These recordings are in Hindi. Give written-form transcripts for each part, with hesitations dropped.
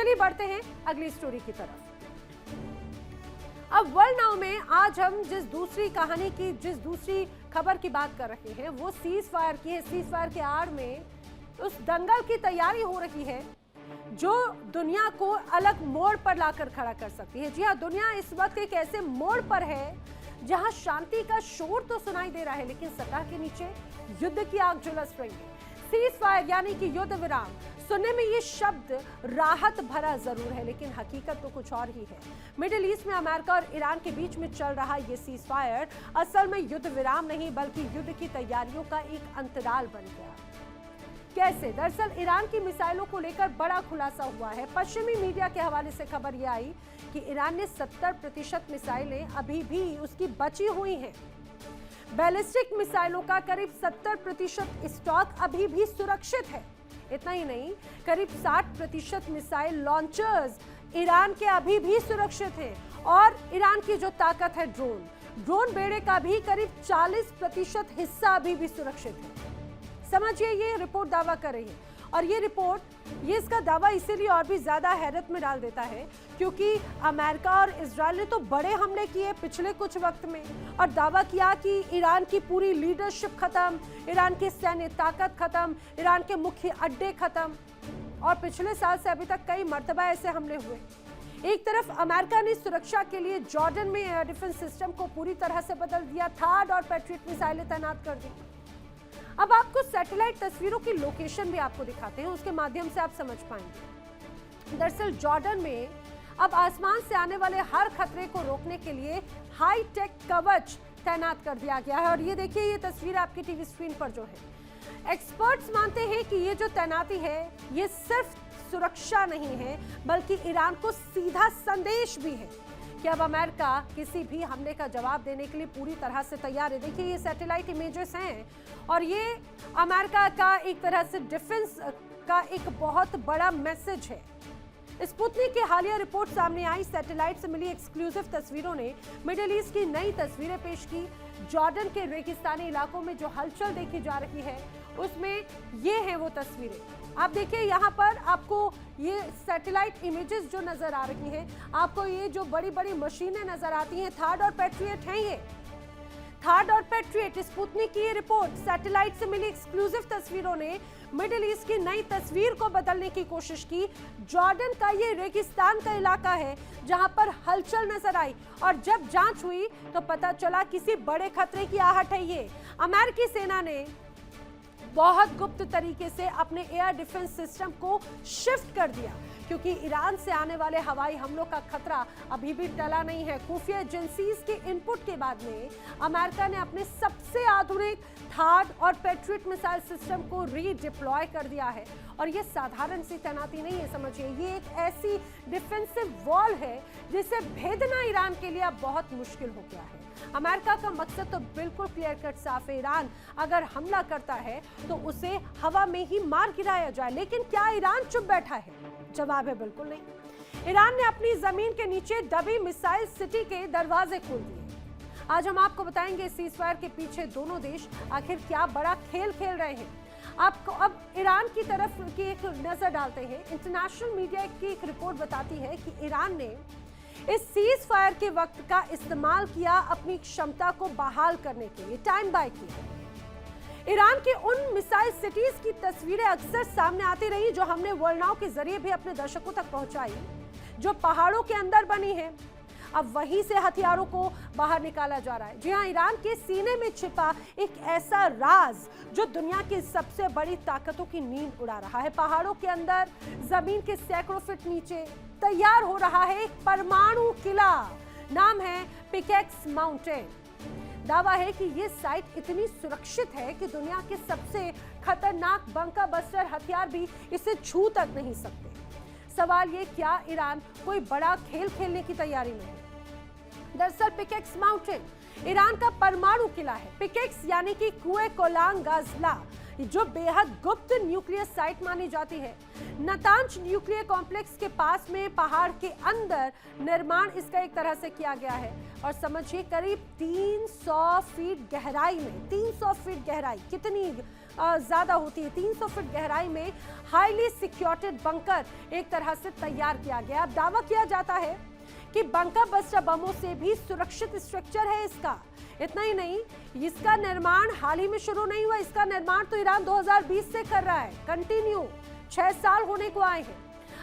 चलिए बढ़ते हैं अगली स्टोरी की तरफ। अब वर्ल्ड नाउ में आज हम जिस दूसरी खबर की बात कर रहे हैं वो सीज फायर की है। सीज फायर के आड़ में उस दंगल की तैयारी हो रही है जो दुनिया को अलग मोड़ पर लाकर खड़ा कर सकती है। जी हाँ, दुनिया इस वक्त एक ऐसे मोड़ पर है जहां शांति का शोर तो सुनाई दे रहा है लेकिन सतह के नीचे युद्ध की आग झुलस रही है। सीज फायर यानी कि युद्ध विराम, सुनने में ये शब्द राहत भरा जरूर है लेकिन हकीकत तो कुछ और ही है। मिडिल ईस्ट में अमेरिका और ईरान के बीच में चल रहा ये सीज फायर असल में युद्ध विराम नहीं बल्कि युद्ध की तैयारियों का एक अंतराल बन गया। कैसे? दरअसल ईरान की मिसाइलों को लेकर बड़ा खुलासा हुआ है। पश्चिमी मीडिया के हवाले से खबर यह आई कि ईरान ने 70% मिसाइलें अभी भी उसकी बची हुई हैं। बैलिस्टिक मिसाइलों का करीब 70% स्टॉक अभी भी सुरक्षित है। इतना ही नहीं, करीब 60% मिसाइल लॉन्चर्स ईरान के अभी भी सुरक्षित हैं और ईरान की जो ताकत है ड्रोन बेड़े का भी करीब 40% हिस्सा अभी भी सुरक्षित है। समझिए, ये रिपोर्ट दावा कर रही है और ये इसका दावा इसीलिए और भी ज्यादा हैरत में डाल देता है क्योंकि अमेरिका और इजराइल ने तो बड़े हमले किए पिछले कुछ वक्त में और दावा किया कि ईरान की पूरी लीडरशिप खत्म, ईरान की सैन्य ताकत खत्म, ईरान के मुख्य अड्डे खत्म। और पिछले साल से अभी तक कई मर्तबा ऐसे हमले हुए। एक तरफ अमेरिका ने सुरक्षा के लिए जॉर्डन में एयर डिफेंस सिस्टम को पूरी तरह से बदल दिया, थार्ड और पैट्रियट मिसाइलें तैनात कर दी। अब आपको सैटेलाइट तस्वीरों की लोकेशन भी आपको दिखाते हैं, उसके माध्यम से आप समझ पाएंगे। दरअसल जॉर्डन में अब आसमान से आने वाले हर खतरे को रोकने के लिए हाई टेक कवच तैनात कर दिया गया है और ये देखिए, ये तस्वीर आपकी टीवी स्क्रीन पर जो है। एक्सपर्ट्स मानते हैं कि ये जो तैनाती है ये सिर्फ सुरक्षा नहीं है बल्कि ईरान को सीधा संदेश भी है कि अब अमेरिका किसी भी हमले का जवाब देने के लिए पूरी तरह से तैयार है। देखिए, ये सैटेलाइट इमेजेस हैं और ये अमेरिका का एक तरह से डिफेंस का एक बहुत बड़ा मैसेज है। स्पुतनिक की हालिया रिपोर्ट सामने आई, सैटेलाइट से मिली एक्सक्लूसिव तस्वीरों ने मिडिल ईस्ट की नई तस्वीरें पेश की। जॉर्डन के रेगिस्तानी इलाकों में जो हलचल देखी जा रही है उसमें ये है वो तस्वीरें। आप देखिए, यहाँ पर आपको ये सैटेलाइट इमेजेस जो नजर आ रही हैं, आपको ये जो बड़ी बड़ी मशीनें नजर आती हैं, थार्ड और पैट्रियट हैं। ये थार्ड और पैट्रियट, स्पुतनिक की ये रिपोर्ट, सैटेलाइट से मिली एक्सक्लूसिव तस्वीरों ने मिडिल ईस्ट की नई तस्वीर को बदलने की कोशिश की। जॉर्डन का ये रेगिस्तान का इलाका है जहां पर हलचल नजर आई और जब जांच हुई तो पता चला किसी बड़े खतरे की आहट है। ये अमेरिकी सेना ने बहुत गुप्त तरीके से अपने एयर डिफेंस सिस्टम को शिफ्ट कर दिया क्योंकि ईरान से आने वाले हवाई हमलों का खतरा अभी भी टला नहीं है। खुफिया एजेंसीज के इनपुट के बाद में अमेरिका ने अपने सबसे आधुनिक थार्ड और पैट्रियट मिसाइल सिस्टम को रीडिप्लॉय कर दिया है और ये साधारण सी तैनाती नहीं है, समझिए, ये एक ऐसी डिफेंसिव वॉल है जिसे भेदना ईरान के लिए अब बहुत मुश्किल हो गया है। अमेरिका का मकसद तो बिल्कुल क्लियर कट साफ है, ईरान अगर हमला करता है तो उसे हवा में ही मार गिराया जाए। लेकिन क्या ईरान चुप बैठा है? जवाब है बिल्कुल नहीं। ईरान ने अपनी जमीन के नीचे दबी मिसाइल सिटी के दरवाजे खोल दिए। आज हम आपको बताएंगे सीज फायर के पीछे दोनों देश आखिर क्या बड़ा खेल खेल रहे हैं। आपको अब ईरान की तरफ की एक नजर डालते हैं। इंटरनेशनल मीडिया की एक रिपोर्ट बताती है कि ईरान ने इस सीज फायर के वक्त का इस्तेमाल किया अपनी क्षमता को बहाल करने के लिए, टाइम बाय किया। ईरान की उन मिसाइल सिटीज की तस्वीरें अक्सर सामने आती रही जो हमने वर्ल्ड नाउ के जरिए भी अपने दर्शकों तक पहुंचाई, जो पहाड़ों के अंदर बनी है। अब वहीं से हथियारों को बाहर निकाला जा रहा है। जी हाँ, ईरान के सीने में छिपा एक ऐसा राज जो दुनिया की सबसे बड़ी ताकतों की नींद उड़ा रहा है। पहाड़ों के अंदर जमीन के सैकड़ों फीट नीचे तैयार हो रहा है एक परमाणु किला, नाम है पिकेक्स माउंटेन। दावा है कि ये साइट इतनी सुरक्षित है कि दुनिया के सबसे खतरनाक बंकर बस्टर हथियार भी इसे छू तक नहीं सकते। सवाल ये, क्या ईरान कोई बड़ा खेल खेलने की तैयारी में है? दरअसल पिकेक्स माउंटेन ईरान का परमाणु किला है। पिकेक्स यानी कि कुएं कोलांग गाजला, जो बेहद गुप्त न्यूक्लियर साइट मानी जाती है। नतांज न्यूक्लियर कॉम्प्लेक्स के पास में पहाड़ के अंदर निर्माण इसका एक तरह से किया गया है और समझिए करीब 300 फीट गहराई में, 300 फीट गहराई, कितनी ज्यादा होती है। 300 फीट गहराई में हाईली सिक्योर्ड बंकर एक तरह से तैयार किया गया। अब दावा किया जाता है कि बंकर बस्टर बमों से भी सुरक्षित स्ट्रक्चर है इसका। इतना ही नहीं, इसका निर्माण हाल ही में शुरू नहीं हुआ, इसका निर्माण तो ईरान 2020 से कर रहा है, कंटिन्यू 6 साल होने को आए हैं।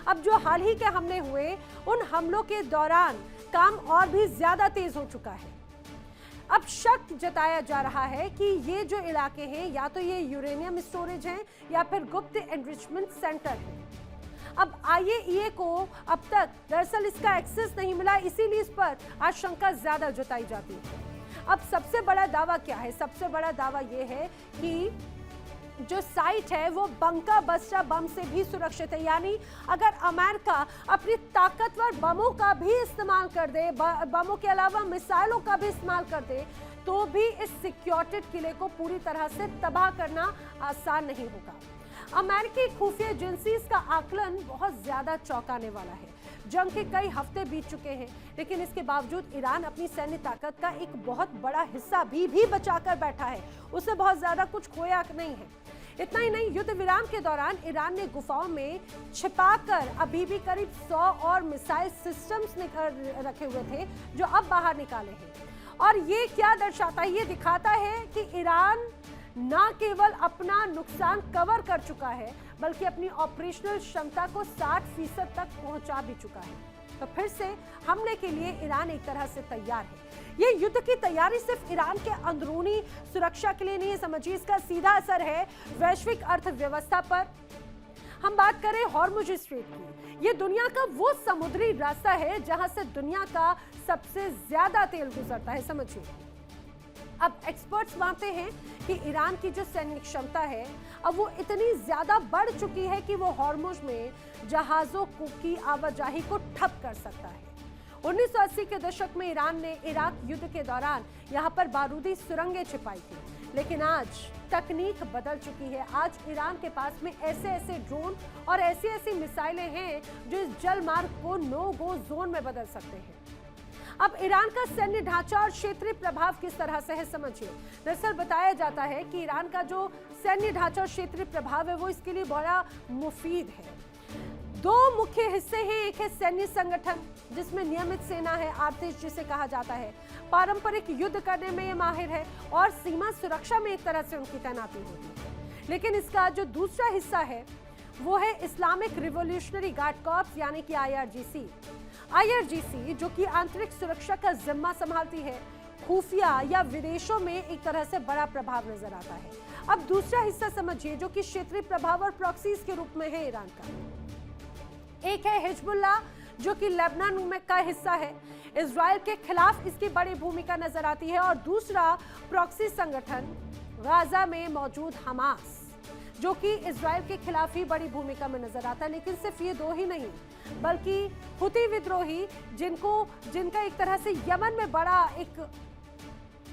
अब जो हाल ही के हमले हुए, उन हमलों के दौरान काम और भी ज्यादा तेज हो चुका है। अब शक जताया जा रहा है कि ये जो इलाके हैं, या तो ये यूरेनियम स्टोरेज है या फिर गुप्त एनरिचमेंट सेंटर है। अब IAEA को अब तक दरअसल इसका एक्सेस नहीं मिला, इसीलिए इस पर आशंका ज्यादा जताई जाती है। अब सबसे बड़ा दावा क्या है? सबसे बड़ा दावा यह है कि जो साइट है वो बंकर बस्टर बम से भी सुरक्षित है। यानी अगर अमेरिका अपनी ताकतवर बमों का भी इस्तेमाल कर दे, बमों के अलावा मिसाइलों का भी इस्तेमाल कर दे, तो भी इस सिक्योर्ड किले को पूरी तरह से तबाह करना आसान नहीं होगा। अमेरिकी खुफिया एजेंसीज का आकलन बहुत ज्यादा चौंकाने वाला है। जंग के कई हफ्ते बीत चुके हैं, लेकिन इसके बावजूद ईरान अपनी सैन्य ताकत का एक बहुत बड़ा हिस्सा भी बचाकर बैठा है। उसे बहुत ज्यादा कुछ खोया नहीं है। इतना ही नहीं, युद्ध विराम के दौरान ईरान ने गुफाओं में छिपाकर अभी भी करीब 100 और मिसाइल सिस्टम्स रखे हुए थे, जो अब बाहर निकाले हैं। और ये क्या दर्शाता है? ये दिखाता है कि ईरान न केवल अपना नुकसान कवर कर चुका है, बल्कि अपनी ऑपरेशनल क्षमता को 60% तक पहुंचा भी चुका है। तो फिर से हमले के लिए ईरान एक तरह से तैयार है। ये युद्ध की तैयारी सिर्फ ईरान के अंदरूनी सुरक्षा के लिए नहीं है, समझिए इसका सीधा असर है वैश्विक अर्थव्यवस्था पर। हम बात करें हॉर्मुज स्ट्रेट की, ये दुनिया का वो समुद्री रास्ता है जहां से दुनिया का सबसे ज्यादा तेल गुजरता है, समझिए। अब एक्सपर्ट्स मानते हैं कि ईरान की जो सैन्य क्षमता है अब वो इतनी ज्यादा बढ़ चुकी है कि वो हॉर्मुज में जहाजों की आवाजाही को ठप कर सकता है। 1980 के दशक में ईरान ने इराक युद्ध के दौरान यहाँ पर बारूदी सुरंगें छिपाई थी, लेकिन आज तकनीक बदल चुकी है। आज ईरान के पास में ऐसे ड्रोन और ऐसी मिसाइलें हैं जो इस जल मार्ग को नो गो जोन में बदल सकते हैं। अब ईरान का सैन्य ढांचा और क्षेत्रीय प्रभाव किस तरह से है, समझिए। दरअसल बताया जाता है कि ईरान का जो सैन्य ढांचा और क्षेत्रीय प्रभाव है वो इसके लिए बड़ा मुफीद है। 2 मुख्य हिस्से हैं। एक है सैन्य संगठन, जिसमें नियमित सेना है, आर्टिश जिसे कहा जाता है, पारंपरिक युद्ध करने में ये माहिर है और सीमा सुरक्षा में एक तरह से उनकी तैनाती होती है। लेकिन इसका जो दूसरा हिस्सा है वो है इस्लामिक रिवोल्यूशनरी गार्ड कॉर्प्स, यानी कि IRGC, जो कि आंतरिक सुरक्षा का जिम्मा संभालती है। खुफिया या विदेशों में एक तरह से बड़ा प्रभाव नजर आता है। अब दूसरा हिस्सा समझिए, जो कि क्षेत्रीय प्रभाव और प्रॉक्सीज के रूप में है ईरान का। एक है हिजबुल्लाह, जो कि लेबनान में का हिस्सा है, इजराइल के खिलाफ इसकी बड़ी भूमिका नजर आती है। और दूसरा प्रॉक्सी संगठन गाजा में मौजूद हमास, जो कि इजराइल के खिलाफ ही बड़ी भूमिका में नजर आता है। लेकिन सिर्फ ये 2 ही नहीं, बल्कि हुती विद्रोही जिनका एक तरह से यमन में बड़ा एक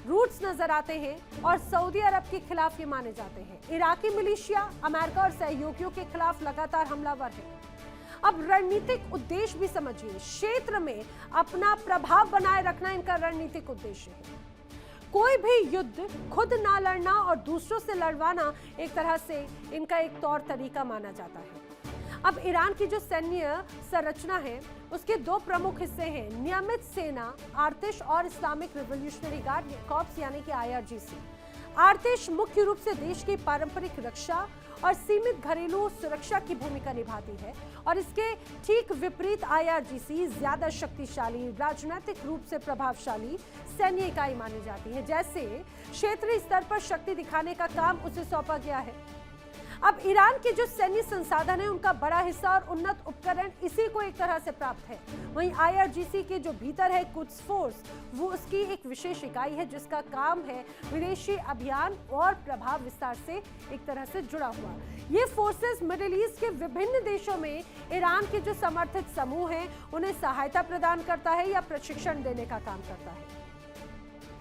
रूट्स नजर आते हैं और सऊदी अरब के खिलाफ ये माने जाते हैं। इराकी मिलिशिया अमेरिका और सहयोगियों के खिलाफ लगातार हमलावर है। अब रणनीतिक उद्देश्य भी समझिए, क्षेत्र में अपना प्रभाव बनाए रखना इनका रणनीतिक उद्देश्य है। कोई भी युद्ध खुद ना लड़ना और दूसरों से लड़वाना एक तरह से इनका एक तौर तरीका माना जाता है। अब ईरान की जो सैन्य संरचना है उसके 2 प्रमुख हिस्से हैं, नियमित सेना आर्टिश और इस्लामिक रिवोल्यूशनरी गार्ड कॉर्प्स, यानी कि IRGC। आर्टिश मुख्य रूप से देश की पारंपरिक रक्षा और सीमित घरेलू सुरक्षा की भूमिका निभाती है, और इसके ठीक विपरीत IRGC ज्यादा शक्तिशाली, राजनीतिक रूप से प्रभावशाली सैन्य इकाई मानी जाती है। जैसे क्षेत्रीय स्तर पर शक्ति दिखाने का काम उसे सौंपा गया है। अब ईरान के जो सैन्य संसाधन है उनका बड़ा हिस्सा और उन्नत उपकरण इसी को एक तरह से प्राप्त है। वहीं IRGC के जो भीतर है कुद्स फोर्स, वो उसकी एक विशेष इकाई है जिसका काम है विदेशी अभियान और प्रभाव विस्तार से एक तरह से जुड़ा हुआ। ये फोर्सेस मिडिल ईस्ट के विभिन्न देशों में ईरान के जो समर्थित समूह हैं उन्हें सहायता प्रदान करता है या प्रशिक्षण देने का काम करता है।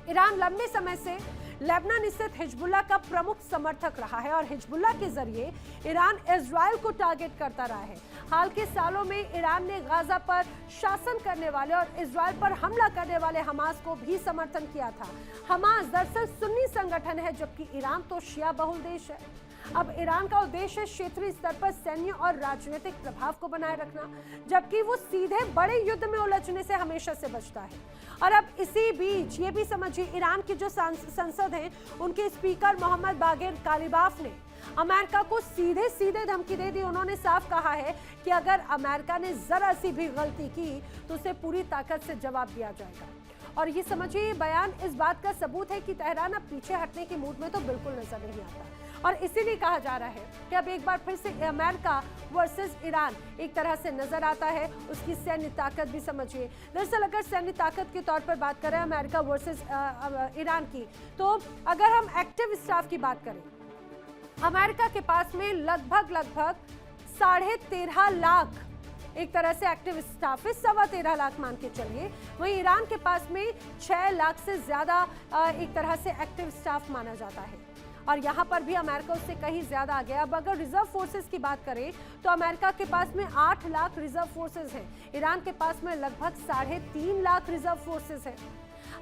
ईरान लंबे समय से लेबनान स्थित हिजबुल्लाह का प्रमुख समर्थक रहा है और हिजबुल्लाह के जरिए ईरान इजराइल को टारगेट करता रहा है। हाल के सालों में ईरान ने गाजा पर शासन करने वाले और इजराइल पर हमला करने वाले हमास को भी समर्थन किया था। हमास दरअसल सुन्नी संगठन है, जबकि ईरान तो शिया बहुल देश है। अब ईरान का उद्देश्य है क्षेत्रीय स्तर पर सैन्य और राजनीतिक प्रभाव को बनाए रखना, जबकि वो सीधे बड़े युद्ध में उलझने से हमेशा से बचता है। और अब इसी बीच ये भी समझिए, ईरान की जो संसद है, उनके स्पीकर मोहम्मद बागिर कालिबाफ ने अमेरिका को सीधे सीधे धमकी दे दी। उन्होंने साफ कहा है कि अगर अमेरिका ने जरा सी भी गलती की तो उसे पूरी ताकत से जवाब दिया जाएगा। और ये समझिए, बयान इस बात का सबूत है कि तेहरान अब पीछे हटने की मूड में तो बिल्कुल नजर नहीं आता। और इसीलिए कहा जा रहा है कि अब एक बार फिर से अमेरिका वर्सेस ईरान एक तरह से नजर आता है। उसकी सैन्य ताकत भी समझिए। दरअसल अगर सैन्य ताकत के तौर पर बात करें अमेरिका वर्सेस ईरान की, तो अगर हम एक्टिव स्टाफ की बात करें, अमेरिका के पास में लगभग 13.5 लाख एक तरह से एक्टिव स्टाफ है, 13.25 लाख मान के चलिए। वहीं ईरान के पास में 6 लाख से ज्यादा एक तरह से एक्टिव स्टाफ माना जाता है। और यहाँ पर भी अमेरिका उससे कहीं ज्यादा आ गया। अब अगर रिजर्व फोर्सेस की बात करें तो अमेरिका के पास में 8 लाख रिजर्व फोर्सेस हैं, ईरान के पास में लगभग 3.5 लाख रिजर्व फोर्सेस हैं।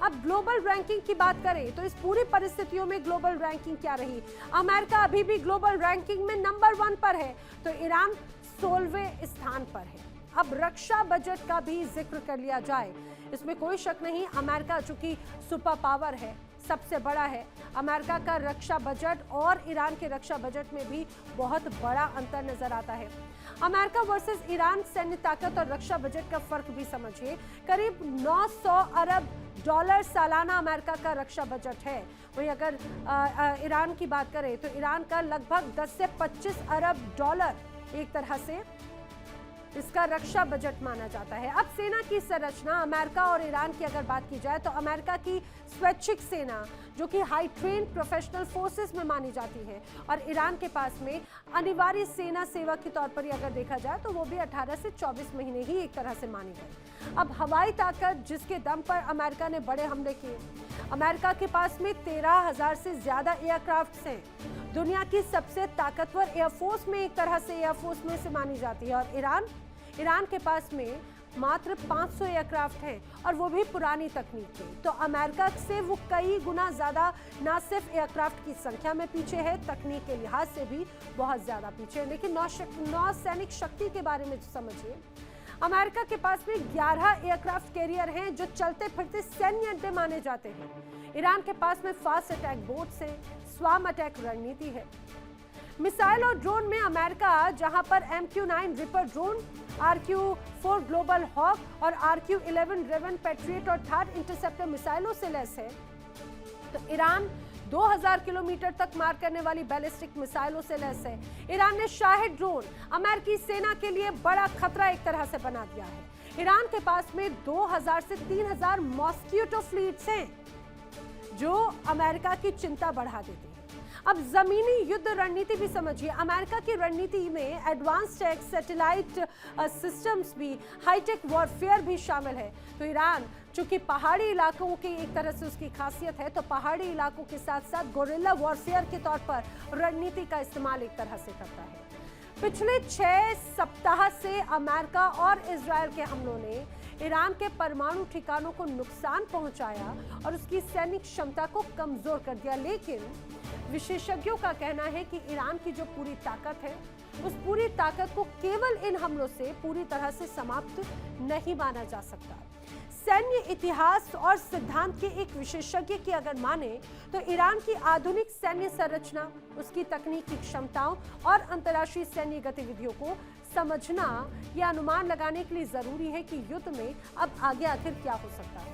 अब ग्लोबल रैंकिंग की बात करें तो इस पूरी परिस्थितियों में ग्लोबल रैंकिंग क्या रही? अमेरिका अभी भी ग्लोबल रैंकिंग में नंबर 1 पर है, तो ईरान 16वें स्थान पर है। अब रक्षा बजट का भी जिक्र कर लिया जाए, इसमें कोई शक नहीं, अमेरिका चूंकि सुपर पावर है, सबसे बड़ा है, अमेरिका का रक्षा बजट और ईरान के रक्षा बजट में भी बहुत बड़ा अंतर नजर आता है। अमेरिका वर्सेस ईरान सैन्य ताकत और रक्षा बजट का फर्क भी समझिए। करीब 900 अरब डॉलर सालाना अमेरिका का रक्षा बजट है। वहीं अगर ईरान की बात करें तो ईरान का लगभग 10 से 25 अरब डॉलर एक तरह से इसका रक्षा बजट माना जाता है। अब सेना की संरचना अमेरिका और ईरान की अगर बात की जाए तो अमेरिका की स्वैच्छिक सेना जो कि हाई ट्रेन प्रोफेशनल फोर्सेस में मानी जाती है, और ईरान के पास में अनिवार्य सेना सेवा के तौर पर अगर देखा जाए तो वो भी 18 से 24 महीने ही एक तरह से मानी गई। अब हवाई ताकत जिसके दम पर अमेरिका ने बड़े हमले किए, अमेरिका के पास में 13,000 से ज्यादा एयरक्राफ्ट हैं, दुनिया की सबसे ताकतवर एयरफोर्स में एक तरह से एयरफोर्स में से मानी जाती है। और ईरान के पास में मात्र 500 एयरक्राफ्ट हैं, और वो भी पुरानी तकनीक के। तो अमेरिका से वो कई गुना ज्यादा ना सिर्फ एयरक्राफ्ट की संख्या में पीछे है, तकनीक के लिहाज से भी बहुत ज्यादा पीछे है। लेकिन नौसैनिक शक्ति के बारे में समझिए, अमेरिका के पास में 11 एयरक्राफ्ट कैरियर हैं जो चलते फिरते सैन्य अड्डे माने जाते हैं। ईरान के पास में फास्ट अटैक बोट्स हैं, स्वाम अटैक रणनीति है। मिसाइल और ड्रोन में अमेरिका जहां पर MQ-9 ripper drone, RQ-4 global hoc और RQ-11 रेवन पैट्रियट और थर्ड इंटरसेप्टर मिसाइलों से लैस है, तो ईरान 2000 किलोमीटर तक मार करने वाली बैलिस्टिक मिसाइलों से लैस है। ईरान ने शाहिद ड्रोन अमेरिकी सेना के लिए बड़ा खतरा एक तरह से बना दिया है। ईरान के पास में 2000 से 3000 मॉस्किटो फ्लीट्स हैं जो अमेरिका की चिंता बढ़ा देती है। अब जमीनी युद्ध रणनीति भी समझिए, अमेरिका की रणनीति में एडवांस टेक सैटेलाइट सिस्टम्स भी, हाईटेक वॉरफेयर भी शामिल है। तो ईरान चूंकि पहाड़ी इलाकों की एक तरह से उसकी खासियत है, तो पहाड़ी इलाकों के साथ साथ गोरिल्ला वॉरफेयर के तौर पर रणनीति का इस्तेमाल एक तरह से करता है। पिछले 6 सप्ताह से अमेरिका और इजरायल के हमलों ने ईरान के परमाणु ठिकानों को नुकसान पहुंचाया और उसकी सैनिक क्षमता को कमजोर कर दिया। लेकिन विशेषज्ञों का कहना है कि ईरान की जो पूरी ताकत है, उस पूरी ताकत को केवल इन हमलों से पूरी तरह से समाप्त नहीं माना जा सकता। सैन्य इतिहास और सिद्धांत के एक विशेषज्ञ की अगर माने तो ईरान की आधुनिक सैन्य संरचना, उसकी तकनीकी क्षमताओं और अंतर्राष्ट्रीय सैन्य गतिविधियों को समझना या अनुमान लगाने के लिए जरूरी है कि युद्ध में अब आगे आखिर क्या हो सकता है।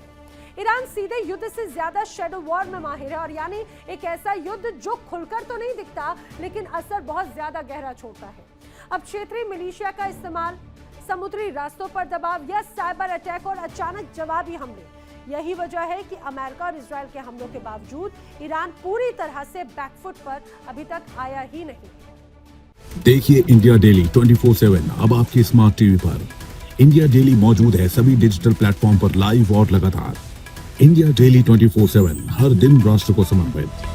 ईरान सीधे युद्ध से ज्यादा शैडो वॉर में माहिर है, और यानी एक ऐसा युद्ध जो खुलकर तो नहीं दिखता लेकिन असर बहुत ज्यादा गहरा छोड़ता है। अब क्षेत्रीय मिलिशिया का इस्तेमाल, समुद्री रास्तों पर दबाव या साइबर अटैक और अचानक जवाबी हमले, यही वजह है कि अमेरिका और इजरायल के हमलों के बावजूद ईरान पूरी तरह से बैकफुट पर अभी तक आया ही नहीं। देखिए इंडिया डेली 24/7 अब आपके स्मार्ट टीवी पर। इंडिया डेली मौजूद है सभी डिजिटल प्लेटफॉर्म पर लाइव और लगातार। इंडिया डेली 24/7 हर दिन राष्ट्र को समर्पित।